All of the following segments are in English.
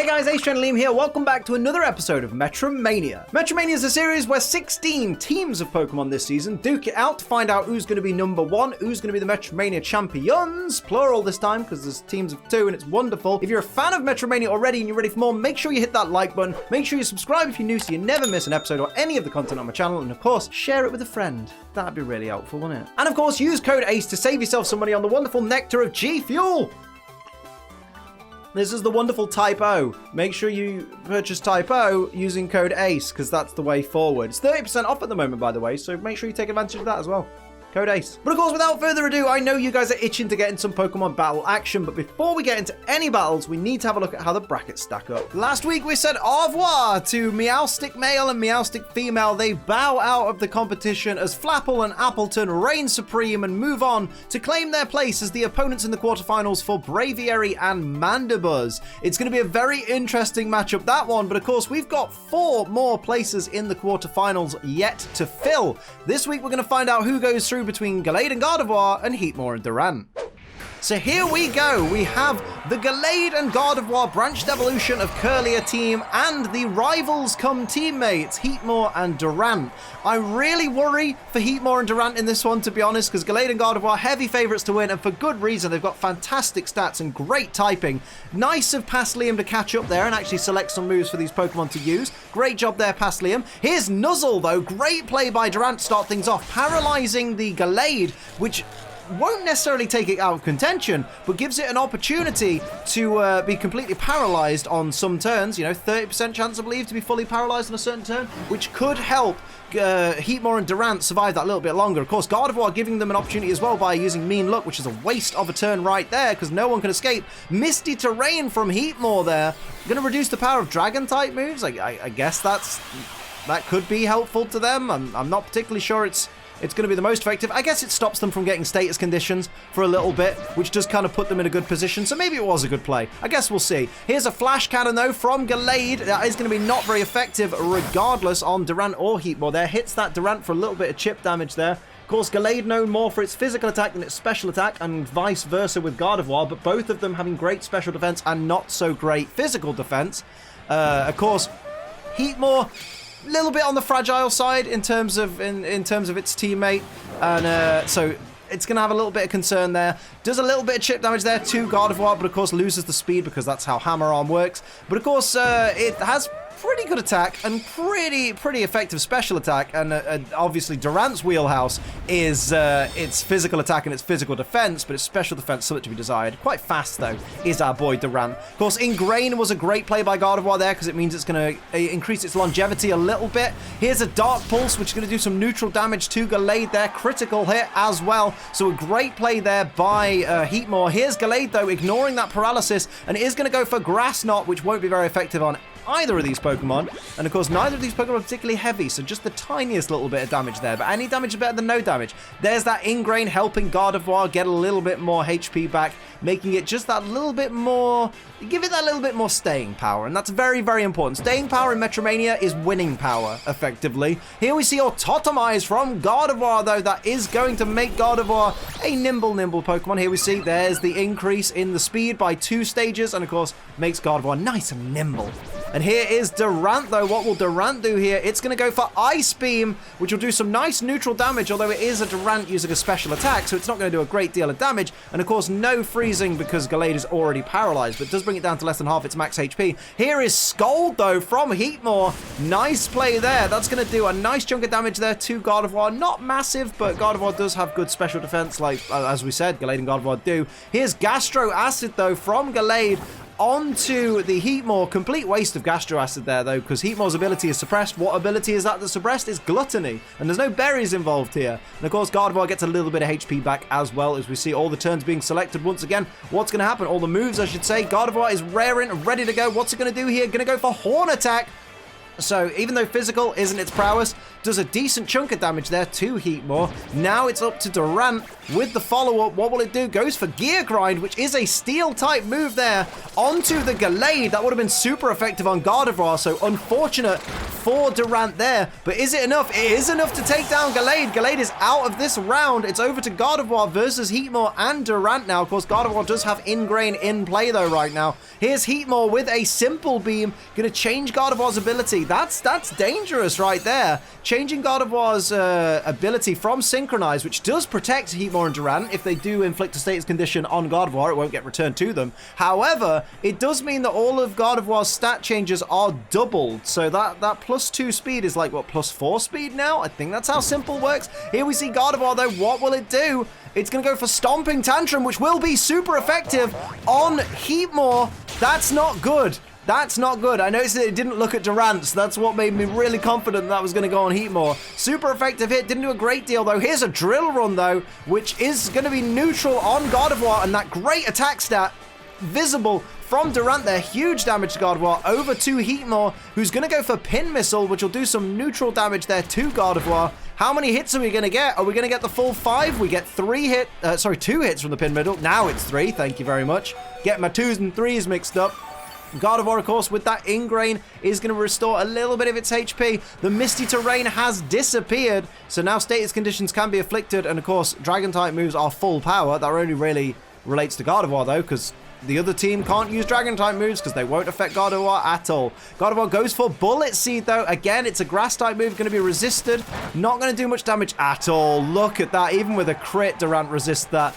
Hey guys, Liam here. Welcome back to another episode of MetroMania. MetroMania is a series where 16 teams of Pokemon this season duke it out to find out who's going to be number one, who's going to be the MetroMania Champions, plural this time because there's teams of two and it's wonderful. If you're a fan of MetroMania already and you're ready for more, make sure you hit that like button. Make sure you subscribe if you're new so you never miss an episode or any of the content on my channel. And of course, share it with a friend. That'd be really helpful, wouldn't it? And of course, use code ACE to save yourself some money on the wonderful Nectar of G Fuel. This is the wonderful Type O. Make sure you purchase Type O using code ACE, because that's the way forward. It's 30% off at the moment, by the way, so make sure you take advantage of that as well. Code ACE. But of course, without further ado, I know you guys are itching to get in some Pokemon battle action, but before we get into any battles, we need to have a look at how the brackets stack up. Last week, we said au revoir to Meowstic Male and Meowstic Female. They bow out of the competition as Flapple and Appleton reign supreme and move on to claim their place as the opponents in the quarterfinals for Braviary and Mandibuzz. It's going to be a very interesting matchup, that one, but of course, we've got 4 more places in the quarterfinals yet to fill. This week, we're going to find out who goes through between Gallade and Gardevoir and Heatmor and Durant. So here we go. We have the Gallade and Gardevoir branched evolution of Curlier team and the rivals come teammates, Heatmor and Durant. I really worry for Heatmor and Durant in this one, to be honest, because Gallade and Gardevoir are heavy favourites to win, and for good reason. They've got fantastic stats and great typing. Nice of past Liam to catch up there and actually select some moves for these Pokemon to use. Great job there, past Liam. Here's Nuzzle, though. Great play by Durant to start things off, paralysing the Gallade, which won't necessarily take it out of contention, but gives it an opportunity to be completely paralyzed on some turns. You know, 30% chance, I believe, to be fully paralyzed on a certain turn, which could help Heatmor and Durant survive that little bit longer. Of course, Gardevoir giving them an opportunity as well by using Mean Luck, which is a waste of a turn right there because no one can escape. Misty Terrain from Heatmor there. Going to reduce the power of Dragon-type moves. I guess that could be helpful to them. I'm not particularly sure it's going to be the most effective. I guess it stops them from getting status conditions for a little bit, which does kind of put them in a good position. So maybe it was a good play. I guess we'll see. Here's a Flash Cannon, though, from Gallade. That is going to be not very effective regardless on Durant or Heatmor there. Hits that Durant for a little bit of chip damage there. Of course, Gallade known more for its physical attack than its special attack, and vice versa with Gardevoir, but both of them having great special defense and not so great physical defense. Of course, Heatmor, little bit on the fragile side in terms of its teammate, and so it's going to have a little bit of concern there. Does a little bit of chip damage there to Gardevoir, but of course loses the speed because that's how Hammer Arm works. But of course, it has pretty good attack and pretty effective special attack, and obviously Durant's wheelhouse is its physical attack and its physical defense, but its special defense something to be desired. Quite fast though is our boy Durant. Of course, Ingrain was a great play by Gardevoir there because it means it's going to increase its longevity a little bit. Here's a Dark Pulse, which is going to do some neutral damage to Gallade there. Critical hit as well, so a great play there by Heatmor. Here's Gallade though, ignoring that paralysis, and is going to go for Grass Knot, which won't be very effective on either of these Pokemon, and of course neither of these Pokemon are particularly heavy, so just the tiniest little bit of damage there, but any damage is better than no damage. There's that Ingrain helping Gardevoir get a little bit more HP back, making it just that little bit more, give it that little bit more staying power, and that's very, very important. Staying power in Metromania is winning power, effectively. Here we see Autotomize from Gardevoir, though. That is going to make Gardevoir a nimble Pokemon. Here we see there's the increase in the speed by 2 stages, and of course makes Gardevoir nice and nimble. And here is Durant, though. What will Durant do here? It's going to go for Ice Beam, which will do some nice neutral damage, although it is a Durant using a special attack, so it's not going to do a great deal of damage. And of course, no freezing because Gallade is already paralyzed, but does bring it down to less than half its max HP. Here is Scold, though, from Heatmor. Nice play there. That's going to do a nice chunk of damage there to Gardevoir. Not massive, but Gardevoir does have good special defense, like, as we said, Gallade and Gardevoir do. Here's Gastro Acid, though, from Gallade onto the Heatmor. Complete waste of Gastro Acid there, though, because Heatmor's ability is suppressed. What ability is that that's suppressed? It's Gluttony, and there's no berries involved here. And of course, Gardevoir gets a little bit of HP back as well, as we see all the turns being selected once again. What's going to happen? All the moves, I should say. Gardevoir is raring, ready to go. What's it going to do here? Going to go for Horn Attack. So even though physical isn't its prowess, does a decent chunk of damage there to Heatmor. Now it's up to Durant with the follow-up. What will it do? Goes for Gear Grind, which is a steel type move there onto the Gallade. That would have been super effective on Gardevoir, so unfortunate for Durant there. But is it enough? It is enough to take down Gallade. Gallade is out of this round. It's over to Gardevoir versus Heatmor and Durant now. Of course, Gardevoir does have Ingrain in play though right now. Here's Heatmor with a Simple Beam. Going to change Gardevoir's ability. That's dangerous right there. Changing Gardevoir's ability from Synchronize, which does protect Heatmor and Durant. If they do inflict a status condition on Gardevoir, it won't get returned to them. However, it does mean that all of Gardevoir's stat changes are doubled. So that +2 speed is like, what, +4 speed now? I think that's how Simple works. Here we see Gardevoir, though. What will it do? It's going to go for Stomping Tantrum, which will be super effective on Heatmor. That's not good. That's not good. I noticed that it didn't look at Durant, so that's what made me really confident that was going to go on Heatmor. Super effective hit. Didn't do a great deal, though. Here's a Drill Run, though, which is going to be neutral on Gardevoir, and that great attack stat visible from Durant there. Huge damage to Gardevoir. Over to Heatmor, who's going to go for Pin Missile, which will do some neutral damage there to Gardevoir. How many hits are we going to get? Are we going to get the full 5? We get 2 hits from the Pin Middle. Now it's 3. Thank you very much. Get my 2s and 3s mixed up. Gardevoir, of course, with that Ingrain, is going to restore a little bit of its HP. The Misty Terrain has disappeared, so now status conditions can be afflicted, and of course, Dragon-type moves are full power. That only really relates to Gardevoir, though, because the other team can't use Dragon-type moves because they won't affect Gardevoir at all. Gardevoir goes for Bullet Seed, though. Again, it's a Grass-type move, going to be resisted. Not going to do much damage at all. Look at that. Even with a crit, Durant resists that.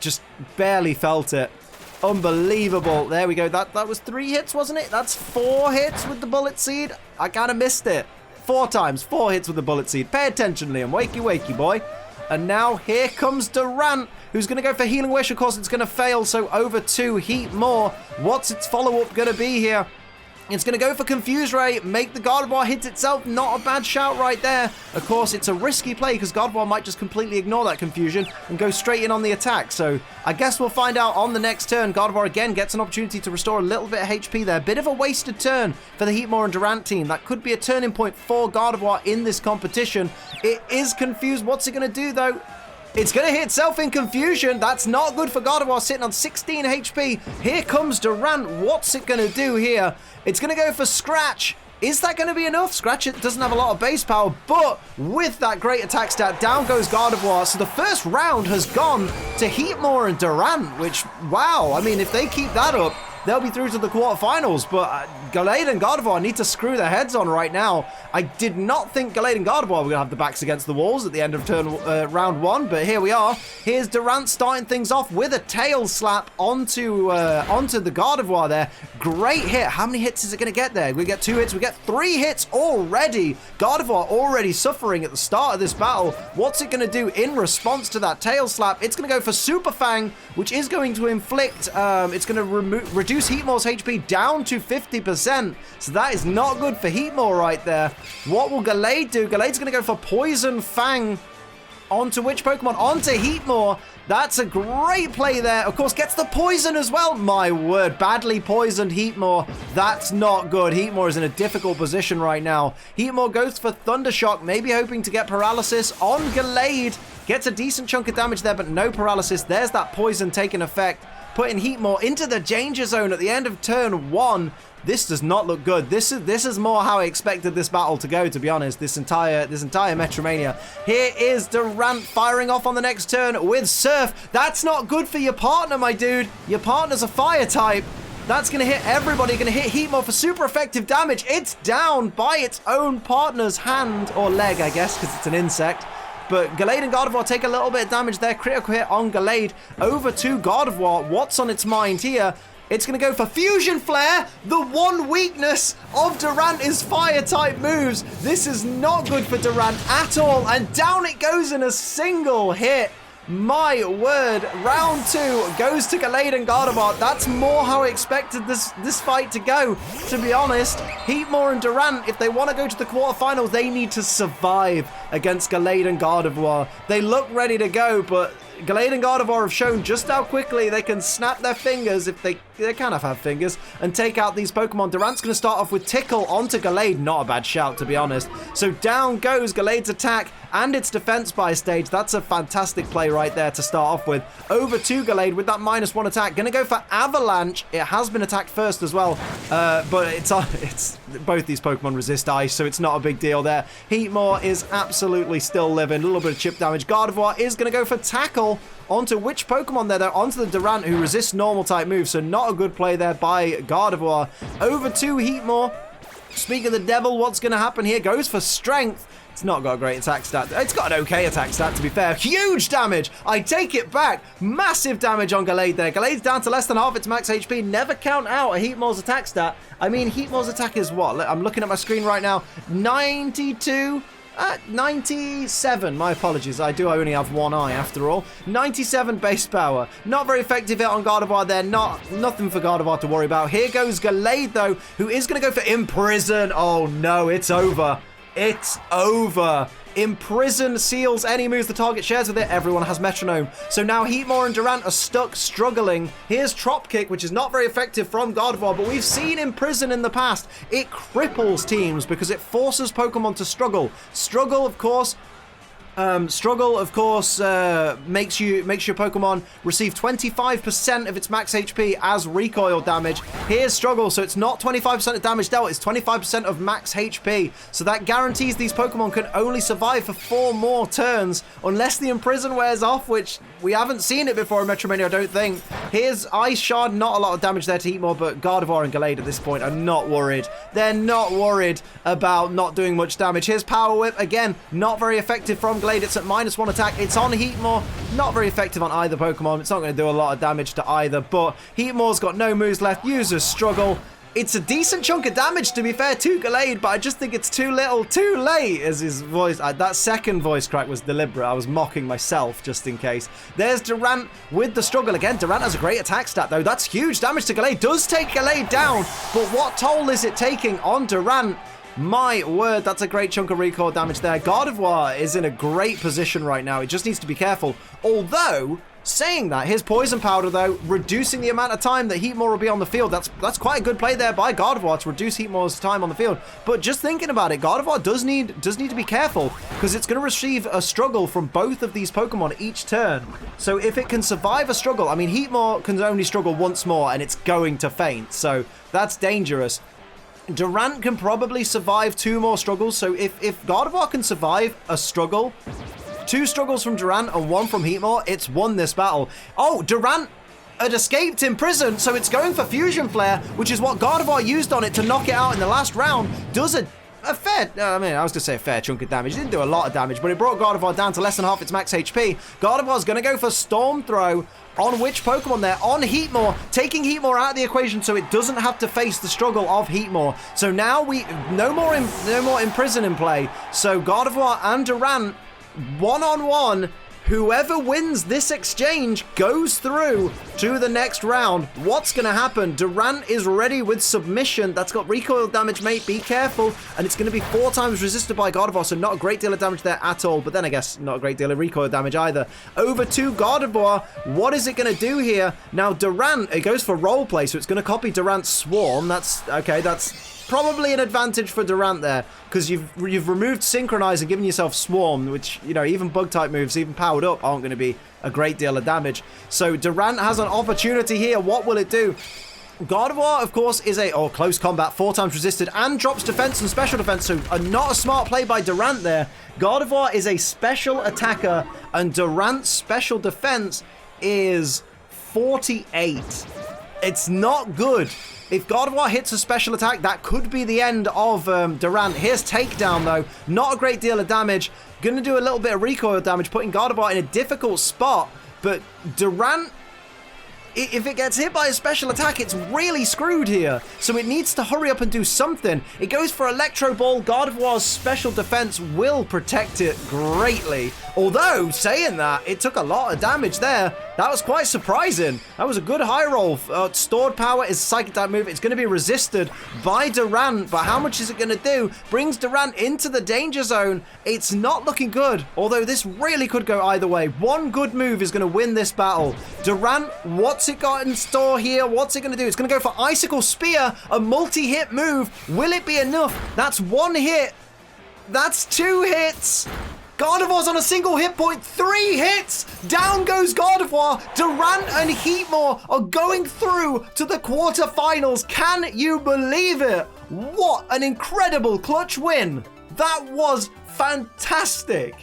Just barely felt it. Unbelievable. There we go. That was 3 hits, wasn't it? That's 4 hits with the Bullet Seed. I kind of missed it. 4 times. 4 hits with the Bullet Seed. Pay attention, Liam. Wakey, wakey, boy. And now here comes Durant, who's going to go for Healing Wish. Of course, it's going to fail, so over to Heatmor. What's its follow-up going to be here? It's going to go for Confuse Ray, make the Gardevoir hit itself. Not a bad shout right there. Of course, it's a risky play because Gardevoir might just completely ignore that confusion and go straight in on the attack. So I guess we'll find out on the next turn. Gardevoir again gets an opportunity to restore a little bit of HP there. Bit of a wasted turn for the Heatmor and Durant team. That could be a turning point for Gardevoir in this competition. It is confused. What's it going to do, though? It's going to hit itself in confusion. That's not good for Gardevoir, sitting on 16 HP. Here comes Durant. What's it going to do here? It's going to go for Scratch. Is that going to be enough? Scratch it doesn't have a lot of base power, but with that great attack stat, down goes Gardevoir. So the first round has gone to Heatmor and Durant, which, wow. I mean, if they keep that up, they'll be through to the quarterfinals, but Gallade and Gardevoir need to screw their heads on right now. I did not think Gallade and Gardevoir were going to have the backs against the walls at the end of round 1, but here we are. Here's Durant starting things off with a Tail Slap onto the Gardevoir there. Great hit. How many hits is it going to get there? We get 2 hits. We get 3 hits already. Gardevoir already suffering at the start of this battle. What's it going to do in response to that Tail Slap? It's going to go for Super Fang, which is going to inflict, it's going to reduce Heatmor's HP down to 50%. So that is not good for Heatmor right there. What will Gallade do? Gallade's going to go for Poison Fang. Onto which Pokemon? Onto Heatmor. That's a great play there. Of course, gets the poison as well. My word, badly poisoned Heatmor. That's not good. Heatmor is in a difficult position right now. Heatmor goes for Thunder Shock, maybe hoping to get paralysis on Gallade. Gets a decent chunk of damage there, but no paralysis. There's that poison taking effect, putting Heatmor into the danger zone at the end of turn 1. This does not look good. This is more how I expected this battle to go, to be honest. This entire Metromania. Here is Durant firing off on the next turn with Surf. That's not good for your partner, my dude. Your partner's a fire type. That's going to hit everybody. Going to hit Heatmor for super effective damage. It's down by its own partner's hand, or leg, I guess, because it's an insect. But Gallade and Gardevoir take a little bit of damage there. Critical hit on Gallade. Over to Gardevoir. What's on its mind here? It's going to go for Fusion Flare. The one weakness of Durant is fire-type moves. This is not good for Durant at all. And down it goes in a single hit. My word. Round 2 goes to Gallade and Gardevoir. That's more how I expected this fight to go, to be honest. Heatmor and Durant, if they want to go to the quarterfinals, they need to survive against Gallade and Gardevoir. They look ready to go, but Gallade and Gardevoir have shown just how quickly they can snap their fingers, if they kind of have fingers, and take out these Pokemon. Durant's going to start off with Tickle onto Gallade. Not a bad shout, to be honest. So down goes Gallade's attack and its defense by stage. That's a fantastic play right there to start off with. Over to Gallade with that -1 attack. Going to go for Avalanche. It has been attacked first as well, but it's both these Pokemon resist ice, so it's not a big deal there. Heatmor is absolutely still living. A little bit of chip damage. Gardevoir is going to go for Tackle onto which Pokemon there, though? Onto the Durant, who resists normal type moves, so not a good play there by Gardevoir. Over to Heatmor. Speak of the devil, what's going to happen here? Goes for Strength. It's not got a great attack stat. It's got an okay attack stat, to be fair. Huge damage! I take it back. Massive damage on Gallade there. Gallade's down to less than half its max HP. Never count out a Heatmor's attack stat. I mean, Heatmor's attack is what? I'm looking at my screen right now. 92... 97, my apologies, I only have one eye after all. 97 base power, not very effective hit on Gardevoir there, nothing for Gardevoir to worry about. Here goes Gallade though, who is going to go for Imprison. Oh no, it's over. It's over. Imprison seals any moves the target shares with it. Everyone has Metronome. So now Heatmor and Durant are stuck, struggling. Here's Trop Kick, which is not very effective from Gardevoir, but we've seen Imprison in the past. It cripples teams because it forces Pokemon to struggle. Struggle, of course, makes your Pokemon receive 25% of its max HP as recoil damage. Here's Struggle, so it's not 25% of damage dealt, it's 25% of max HP. So that guarantees these Pokemon can only survive for 4 more turns unless the Imprison wears off, which we haven't seen it before in Metromania, I don't think. Here's Ice Shard, not a lot of damage there to Heatmor, but Gardevoir and Gallade at this point are not worried. They're not worried about not doing much damage. Here's Power Whip, again, not very effective from Gallade. It's at -1 attack. It's on Heatmor. Not very effective on either Pokemon. It's not going to do a lot of damage to either, but Heatmor's got no moves left. Uses Struggle. It's a decent chunk of damage, to be fair, to Gallade, but I just think it's too little, too late, as his voice... that second voice crack was deliberate. I was mocking myself, just in case. There's Durant with the Struggle again. Durant has a great attack stat, though. That's huge damage to Gallade. Does take Gallade down, but what toll is it taking on Durant? My word, that's a great chunk of recoil damage there. Gardevoir is in a great position right now. It just needs to be careful. Although, saying that, here's Poison Powder, though, reducing the amount of time that Heatmor will be on the field. That's quite a good play there by Gardevoir to reduce Heatmor's time on the field. But just thinking about it, Gardevoir does need to be careful, because it's going to receive a struggle from both of these Pokemon each turn. So if it can survive a struggle, I mean, Heatmor can only struggle once more, and it's going to faint. So that's dangerous. Durant can probably survive 2 more struggles, so if Gardevoir can survive a struggle, 2 struggles from Durant and 1 from Heatmor, it's won this battle. Oh, Durant had escaped Imprison, so it's going for Fusion Flare, which is what Gardevoir used on it to knock it out in the last round. Does a fair, I mean, I was going to say a fair chunk of damage. It didn't do a lot of damage, but it brought Gardevoir down to less than half its max HP. Gardevoir's going to go for Storm Throw on which Pokemon there? On Heatmor, taking Heatmor out of the equation so it doesn't have to face the struggle of Heatmor. So now no more Imprison in play. So Gardevoir and Durant, one-on-one. Whoever wins this exchange goes through to the next round. What's going to happen? Durant is ready with Submission. That's got recoil damage, mate. Be careful. And it's going to be 4 times resisted by Gardevoir, so not a great deal of damage there at all. But then I guess not a great deal of recoil damage either. Over to Gardevoir. What is it going to do here? Now, Durant, it goes for Roleplay, so it's going to copy Durant's Swarm. That's probably an advantage for Durant there, because you've removed Synchronize and given yourself Swarm, which, you know, even Bug-type moves, even powered up, aren't going to be a great deal of damage. So Durant has an opportunity here. What will it do? Gardevoir, of course, is close combat, 4 times resisted, and drops defense and special defense, so not a smart play by Durant there. Gardevoir is a special attacker, and Durant's special defense is 48. It's not good. If Gardevoir hits a special attack, that could be the end of Durant. Here's Takedown, though. Not a great deal of damage. Going to do a little bit of recoil damage, putting Gardevoir in a difficult spot. But Durant, if it gets hit by a special attack, it's really screwed here. So it needs to hurry up and do something. It goes for Electro Ball. Gardevoir's special defense will protect it greatly. Although, saying that, it took a lot of damage there. That was quite surprising. That was a good high roll. Stored power is Psychic type move. It's going to be resisted by Durant, but how much is it going to do? Brings Durant into the danger zone. It's not looking good, although this really could go either way. One good move is going to win this battle. Durant, what's it got in store here? What's it going to do? It's going to go for Icicle Spear, a multi-hit move. Will it be enough? That's one hit. That's 2 hits. Gardevoir's on a single hit point. 3 hits. Down goes Gardevoir. Durant and Heatmor are going through to the quarterfinals. Can you believe it? What an incredible clutch win. That was fantastic.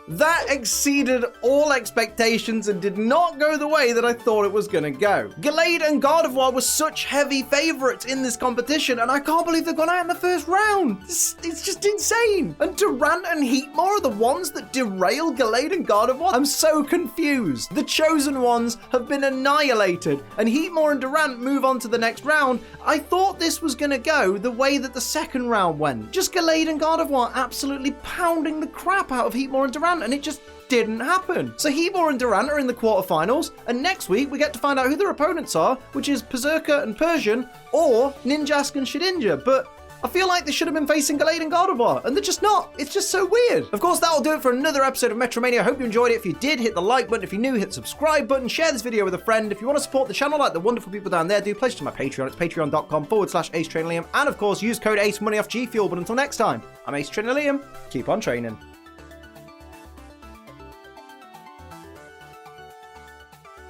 That exceeded all expectations and did not go the way that I thought it was going to go. Gallade and Gardevoir were such heavy favorites in this competition, and I can't believe they've gone out in the first round. It's just insane. And Durant and Heatmor are the ones that derail Gallade and Gardevoir? I'm so confused. The chosen ones have been annihilated, and Heatmor and Durant move on to the next round. I thought this was going to go the way that the second round went. Just Gallade and Gardevoir absolutely pounding the crap out of Heatmor and Durant, and it just didn't happen. So Heatmor and Durant are in the quarterfinals, and next week we get to find out who their opponents are, which is Berserker and Persian, or Ninjask and Shedinja. But I feel like they should have been facing Gallade and Gardevoir, and they're just not. It's just so weird. Of course, that'll do it for another episode of Metromania. I hope you enjoyed it. If you did, hit the like button. If you're new, hit the subscribe button. Share this video with a friend. If you want to support the channel like the wonderful people down there, do pledge to my Patreon. It's patreon.com/AceTrainLiam. And of course, use code ACEMONEY off G Fuel. But until next time, I'm Ace Trainer Liam. Keep on training.